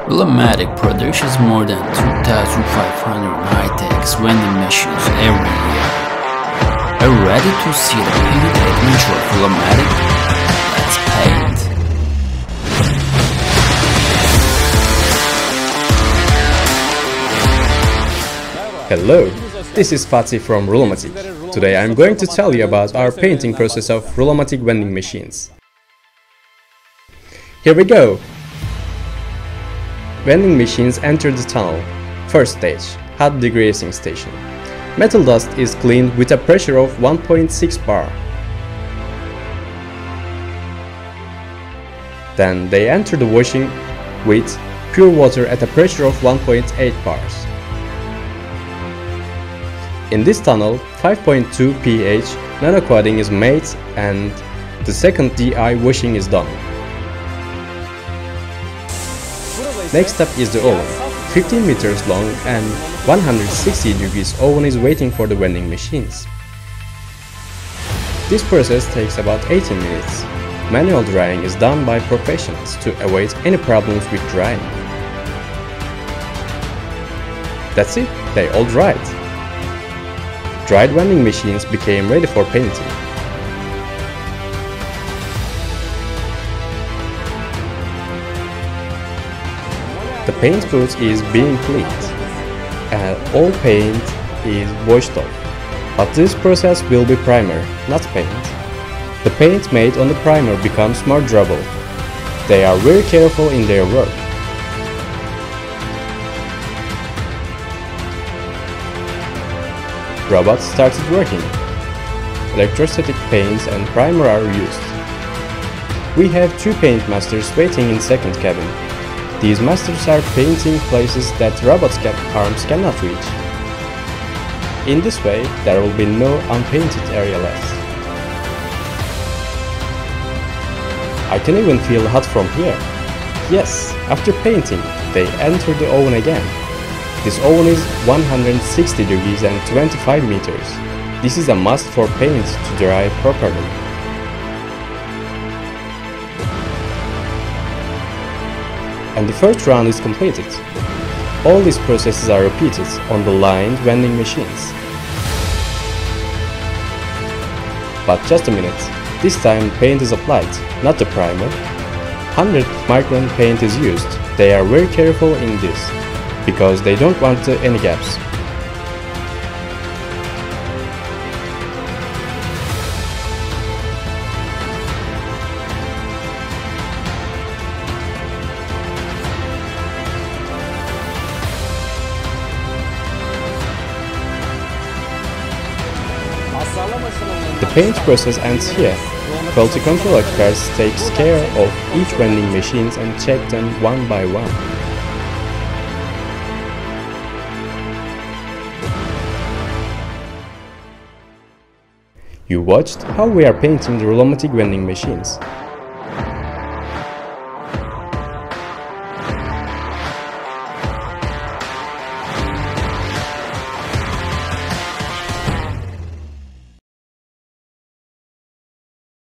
Rulomatik produces more than 2,500 high-tech vending machines every year. Are you ready to see the painted adventure of Rulomatik? Let's paint! Hello, this is Fatih from Rulomatik. Today I'm going to tell you about our painting process of Rulomatik vending machines. Here we go! Vending machines enter the tunnel. First stage, hot degreasing station. Metal dust is cleaned with a pressure of 1.6 bar. Then they enter the washing with pure water at a pressure of 1.8 bars. In this tunnel, 5.2 pH nano coating is made and the second DI washing is done. Next up is the oven. 15 meters long and 160 degrees oven is waiting for the vending machines. This process takes about 18 minutes. Manual drying is done by professionals to avoid any problems with drying. That's it, they all dried. Dried vending machines became ready for painting. The paint booth is being cleaned and all paint is washed off. But this process will be primer, not paint. The paint made on the primer becomes more durable. They are very careful in their work. Robots started working. Electrostatic paints and primer are used. We have two paint masters waiting in second cabin. These masters are painting places that robots' arms cannot reach. In this way, there will be no unpainted area left. I can even feel hot from here. Yes, after painting, they enter the oven again. This oven is 160 degrees and 25 meters. This is a must for paint to dry properly. And the first round is completed. All these processes are repeated on the lined vending machines. But just a minute, this time paint is applied, not the primer. 100 micron paint is used. They are very careful in this, because they don't want any gaps. The paint process ends here. Quality control experts takes care of each vending machines and check them one by one. You watched how we are painting the Rulomatik vending machines.